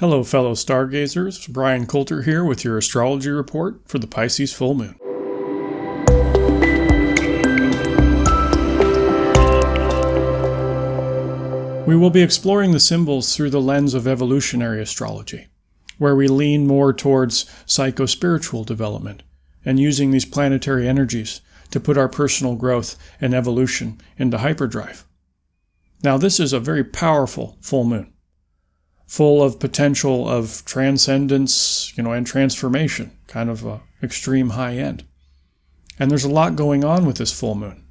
Hello, fellow stargazers. Bryan Colter here with your astrology report for the Pisces full moon. We will be exploring the symbols through the lens of evolutionary astrology, where we lean more towards psycho-spiritual development and using these planetary energies to put our personal growth and evolution into hyperdrive. Now, this is a very powerful full moon, full of potential of transcendence, and transformation, kind of a extreme high end. And there's a lot going on with this full moon.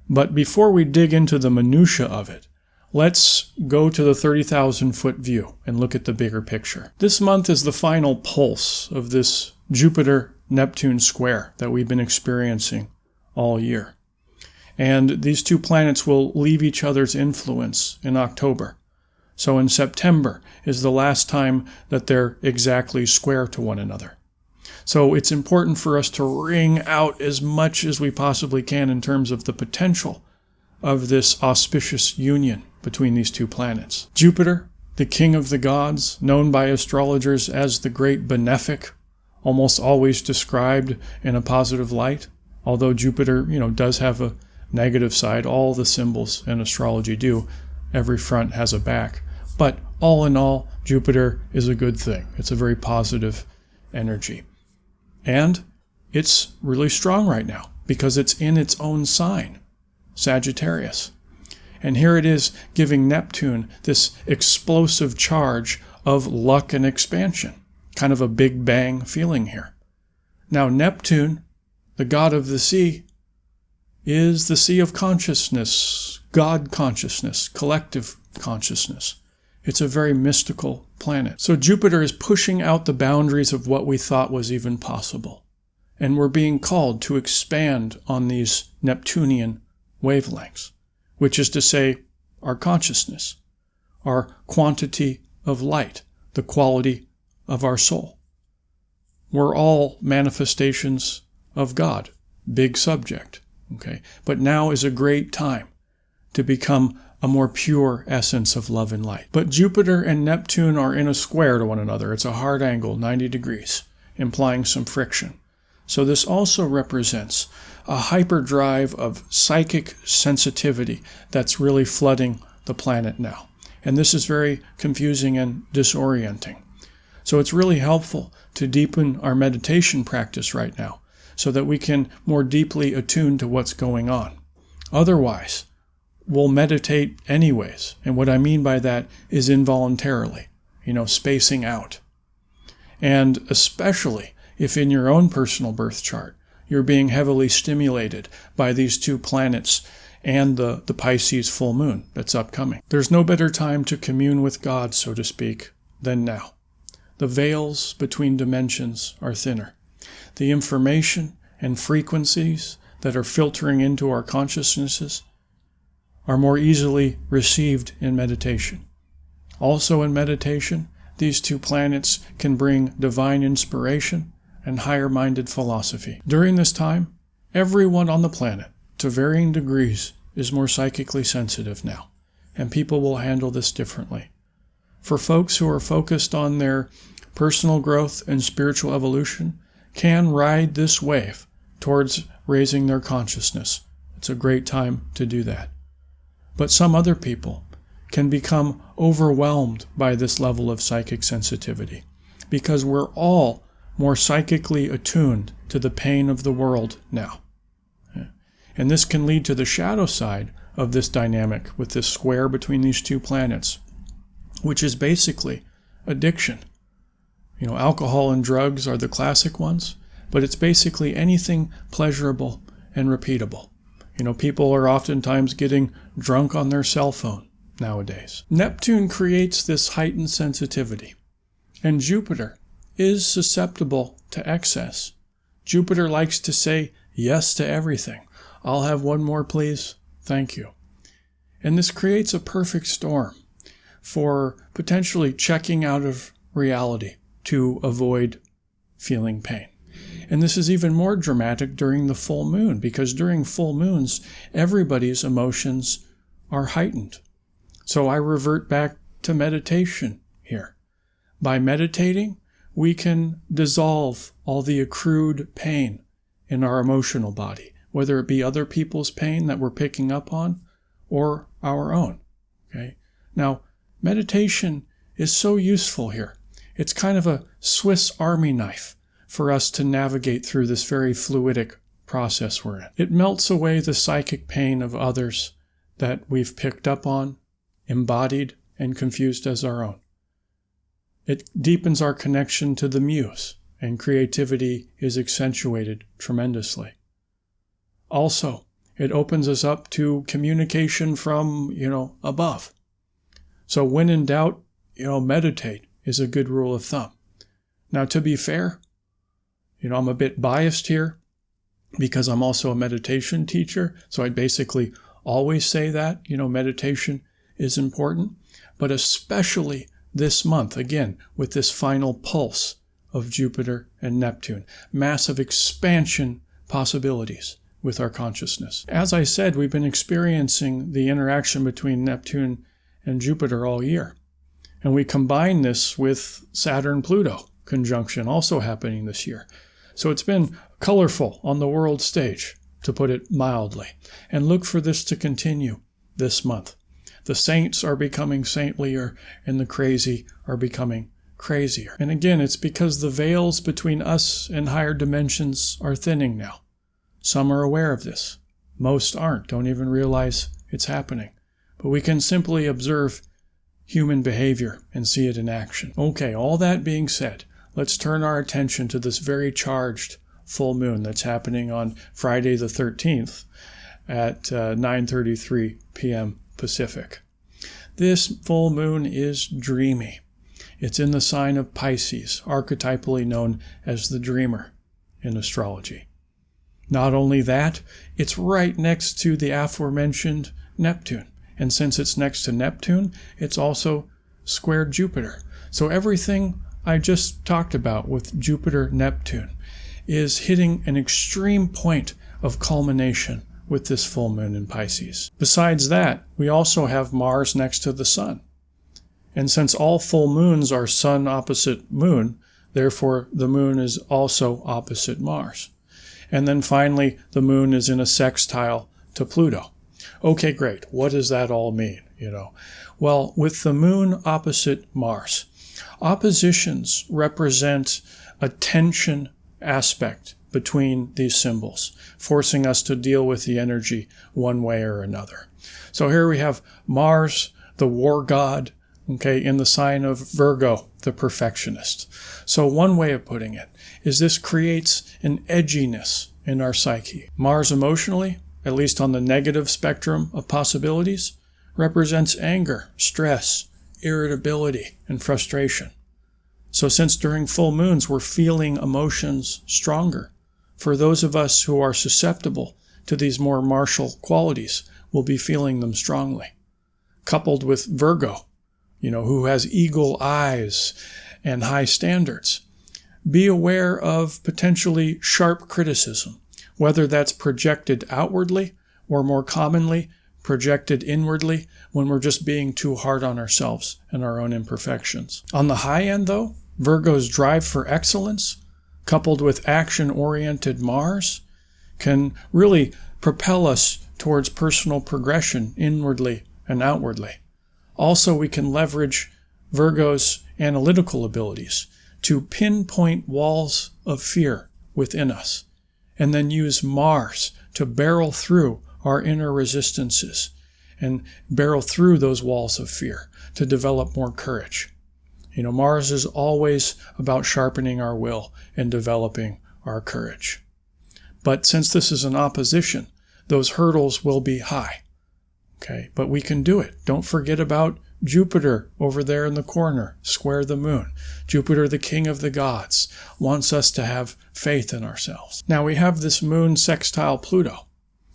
But before we dig into the minutia of it, let's go to the 30,000-foot view and look at the bigger picture. This month is the final pulse of this Jupiter-Neptune square that we've been experiencing all year. And these two planets will leave each other's influence in October. So in September is the last time that they're exactly square to one another. So it's important for us to wring out as much as we possibly can in terms of the potential of this auspicious union between these two planets. Jupiter, the king of the gods, known by astrologers as the great benefic, almost always described in a positive light. Although Jupiter, does have a negative side, all the symbols in astrology do. Every front has a back. But all in all, Jupiter is a good thing. It's a very positive energy. And it's really strong right now because it's in its own sign, Sagittarius. And here it is giving Neptune this explosive charge of luck and expansion, kind of a big bang feeling here. Now, Neptune, the god of the sea, is the sea of consciousness, God consciousness, collective consciousness. It's a very mystical planet. So Jupiter is pushing out the boundaries of what we thought was even possible. And we're being called to expand on these Neptunian wavelengths, which is to say our consciousness, our quantity of light, the quality of our soul. We're all manifestations of God, big subject. Okay, but now is a great time to become a more pure essence of love and light. But Jupiter and Neptune are in a square to one another. It's a hard angle, 90 degrees, implying some friction. So this also represents a hyperdrive of psychic sensitivity that's really flooding the planet now. And this is very confusing and disorienting. So it's really helpful to deepen our meditation practice right now, so that we can more deeply attune to what's going on. Otherwise, we'll meditate anyways. And what I mean by that is involuntarily, spacing out. And especially if in your own personal birth chart, you're being heavily stimulated by these two planets and the Pisces full moon that's upcoming. There's no better time to commune with God, so to speak, than now. The veils between dimensions are thinner. The information and frequencies that are filtering into our consciousnesses are more easily received in meditation. Also in meditation, these two planets can bring divine inspiration and higher-minded philosophy. During this time, everyone on the planet, to varying degrees, is more psychically sensitive now, and people will handle this differently. For folks who are focused on their personal growth and spiritual evolution, can ride this wave towards raising their consciousness. It's a great time to do that. But some other people can become overwhelmed by this level of psychic sensitivity because we're all more psychically attuned to the pain of the world now. And this can lead to the shadow side of this dynamic with this square between these two planets, which is basically addiction. Alcohol and drugs are the classic ones, but it's basically anything pleasurable and repeatable. People are oftentimes getting drunk on their cell phone nowadays. Neptune creates this heightened sensitivity, and Jupiter is susceptible to excess. Jupiter likes to say yes to everything. I'll have one more, please. Thank you. And this creates a perfect storm for potentially checking out of reality to avoid feeling pain. And this is even more dramatic during the full moon, because during full moons, everybody's emotions are heightened. So I revert back to meditation here. By meditating, we can dissolve all the accrued pain in our emotional body, whether it be other people's pain that we're picking up on or our own. Okay? Now, meditation is so useful here. It's kind of a Swiss Army knife for us to navigate through this very fluidic process we're in. It melts away the psychic pain of others that we've picked up on, embodied, and confused as our own. It deepens our connection to the muse, and creativity is accentuated tremendously. Also, it opens us up to communication from, above. So when in doubt, meditate is a good rule of thumb. Now, to be fair, I'm a bit biased here because I'm also a meditation teacher. So I basically always say that, meditation is important, but especially this month, again, with this final pulse of Jupiter and Neptune, massive expansion possibilities with our consciousness. As I said, we've been experiencing the interaction between Neptune and Jupiter all year. And we combine this with Saturn-Pluto conjunction also happening this year. So it's been colorful on the world stage, to put it mildly. And look for this to continue this month. The saints are becoming saintlier, and the crazy are becoming crazier. And again, it's because the veils between us and higher dimensions are thinning now. Some are aware of this. Most aren't, don't even realize it's happening. But we can simply observe human behavior and see it in action. Okay, all that being said, let's turn our attention to this very charged full moon that's happening on Friday the 13th at 9:33 p.m. Pacific. This full moon is dreamy. It's in the sign of Pisces, archetypally known as the dreamer in astrology. Not only that, it's right next to the aforementioned Neptune. And since it's next to Neptune, it's also squared Jupiter. So everything I just talked about with Jupiter-Neptune is hitting an extreme point of culmination with this full moon in Pisces. Besides that, we also have Mars next to the Sun. And since all full moons are Sun opposite Moon, therefore the Moon is also opposite Mars. And then finally, the Moon is in a sextile to Pluto. Okay, great. What does that all mean? Well, with the Moon opposite Mars, oppositions represent a tension aspect between these symbols, forcing us to deal with the energy one way or another. So here we have Mars, the war god, in the sign of Virgo, the perfectionist. So one way of putting it is this creates an edginess in our psyche. Mars emotionally, at least on the negative spectrum of possibilities, represents anger, stress, irritability, and frustration. So since during full moons we're feeling emotions stronger, for those of us who are susceptible to these more martial qualities, we'll be feeling them strongly. Coupled with Virgo, who has eagle eyes and high standards, be aware of potentially sharp criticism, whether that's projected outwardly or more commonly projected inwardly when we're just being too hard on ourselves and our own imperfections. On the high end, though, Virgo's drive for excellence, coupled with action-oriented Mars, can really propel us towards personal progression inwardly and outwardly. Also, we can leverage Virgo's analytical abilities to pinpoint walls of fear within us, and then use Mars to barrel through our inner resistances and barrel through those walls of fear to develop more courage. Mars is always about sharpening our will and developing our courage. But since this is an opposition, those hurdles will be high. Okay, but we can do it. Don't forget about Jupiter over there in the corner, square the moon. Jupiter, the king of the gods, wants us to have faith in ourselves. Now we have this moon sextile Pluto.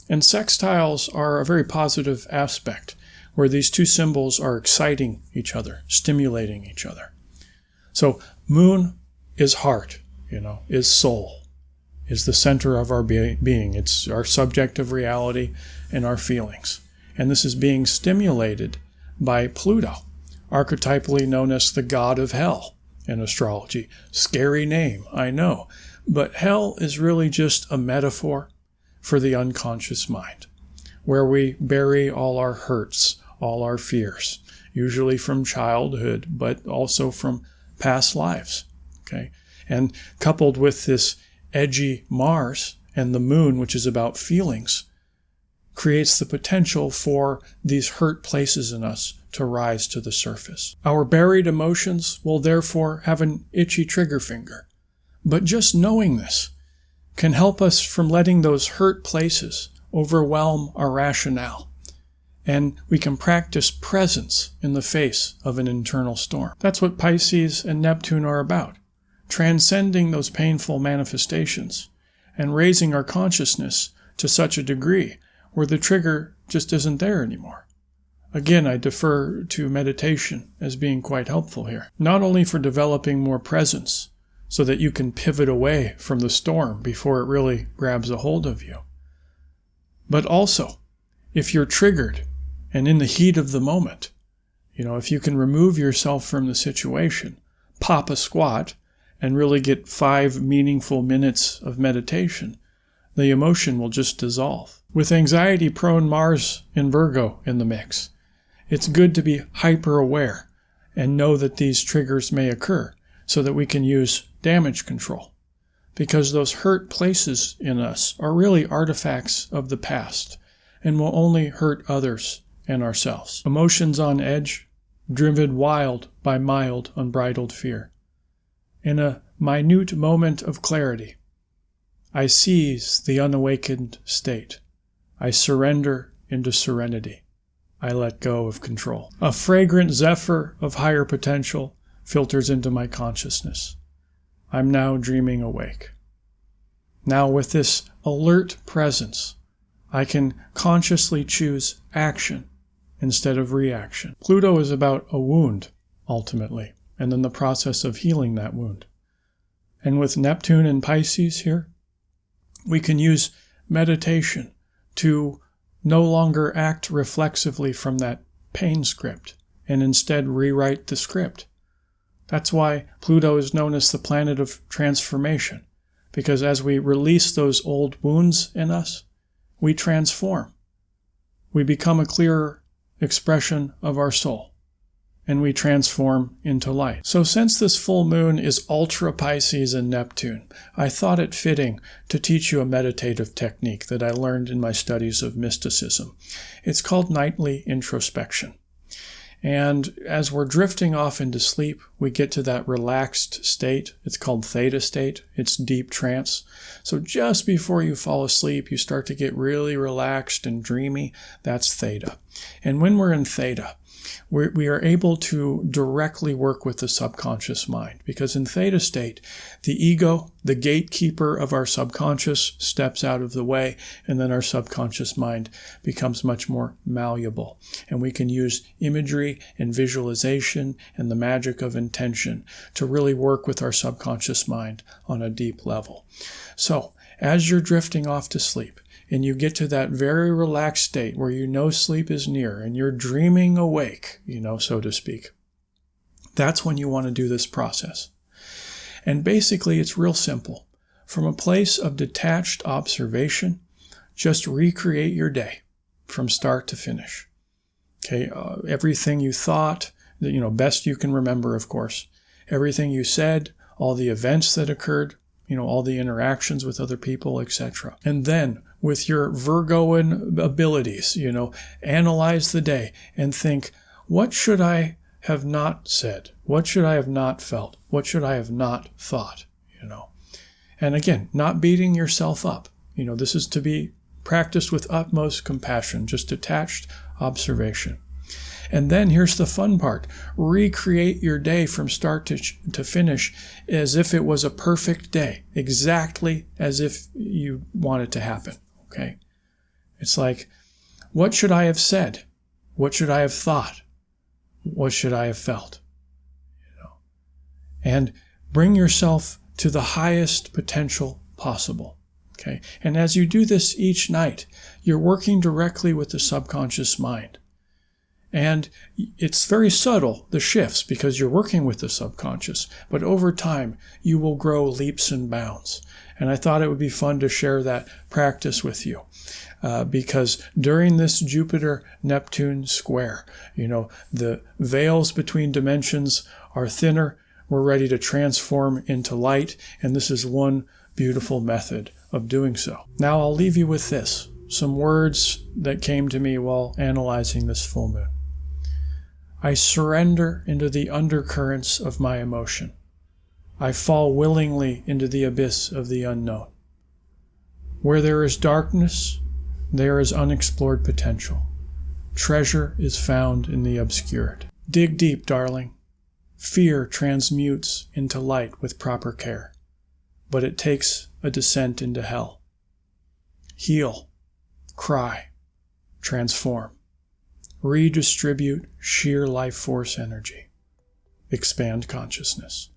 And sextiles are a very positive aspect where these two symbols are exciting each other, stimulating each other. So moon is heart, is soul, is the center of our being. It's our subjective reality and our feelings. And this is being stimulated by Pluto, archetypally known as the god of hell in astrology. Scary name, I know. But hell is really just a metaphor for the unconscious mind, where we bury all our hurts, all our fears, usually from childhood, but also from past lives. Okay? And coupled with this edgy Mars and the moon, which is about feelings, creates the potential for these hurt places in us to rise to the surface. Our buried emotions will therefore have an itchy trigger finger. But just knowing this can help us from letting those hurt places overwhelm our rationale. And we can practice presence in the face of an internal storm. That's what Pisces and Neptune are about. Transcending those painful manifestations and raising our consciousness to such a degree where the trigger just isn't there anymore. Again, I defer to meditation as being quite helpful here, not only for developing more presence so that you can pivot away from the storm before it really grabs a hold of you, but also if you're triggered and in the heat of the moment, if you can remove yourself from the situation, pop a squat, and really get 5 meaningful minutes of meditation, the emotion will just dissolve. With anxiety-prone Mars in Virgo in the mix, it's good to be hyper-aware and know that these triggers may occur so that we can use damage control. Because those hurt places in us are really artifacts of the past and will only hurt others and ourselves. Emotions on edge, driven wild by mild, unbridled fear. In a minute moment of clarity, I seize the unawakened state. I surrender into serenity. I let go of control. A fragrant zephyr of higher potential filters into my consciousness. I'm now dreaming awake. Now with this alert presence, I can consciously choose action instead of reaction. Pluto is about a wound, ultimately, and then the process of healing that wound. And with Neptune and Pisces here, we can use meditation to no longer act reflexively from that pain script and instead rewrite the script. That's why Pluto is known as the planet of transformation, because as we release those old wounds in us, we transform. We become a clearer expression of our soul, and we transform into light. So since this full moon is Ultra Pisces and Neptune, I thought it fitting to teach you a meditative technique that I learned in my studies of mysticism. It's called nightly introspection. And as we're drifting off into sleep, we get to that relaxed state. It's called theta state. It's deep trance. So just before you fall asleep, you start to get really relaxed and dreamy. That's theta. And when we're in theta, we are able to directly work with the subconscious mind, because in theta state, the ego, the gatekeeper of our subconscious, steps out of the way, and then our subconscious mind becomes much more malleable. And we can use imagery and visualization and the magic of intention to really work with our subconscious mind on a deep level. So, as you're drifting off to sleep, and you get to that very relaxed state where you know sleep is near and you're dreaming awake, so to speak, that's when you want to do this process. And basically, it's real simple. From a place of detached observation, just recreate your day from start to finish. Okay, everything you thought, best you can remember, of course. Everything you said, all the events that occurred, all the interactions with other people, etc. And then, with your Virgoan abilities, analyze the day and think, what should I have not said? What should I have not felt? What should I have not thought? And again, not beating yourself up. This is to be practiced with utmost compassion, just detached observation. And then here's the fun part. Recreate your day from start to finish as if it was a perfect day, exactly as if you want it to happen. Okay? It's like, what should I have said? What should I have thought? What should I have felt? And bring yourself to the highest potential possible. Okay? And as you do this each night, you're working directly with the subconscious mind. And it's very subtle, the shifts, because you're working with the subconscious. But over time, you will grow leaps and bounds. And I thought it would be fun to share that practice with you. Because during this Jupiter-Neptune square, the veils between dimensions are thinner. We're ready to transform into light. And this is one beautiful method of doing so. Now I'll leave you with this. Some words that came to me while analyzing this full moon. I surrender into the undercurrents of my emotion. I fall willingly into the abyss of the unknown. Where there is darkness, there is unexplored potential. Treasure is found in the obscured. Dig deep, darling. Fear transmutes into light with proper care, but it takes a descent into hell. Heal, cry, transform. Redistribute sheer life force energy. Expand consciousness.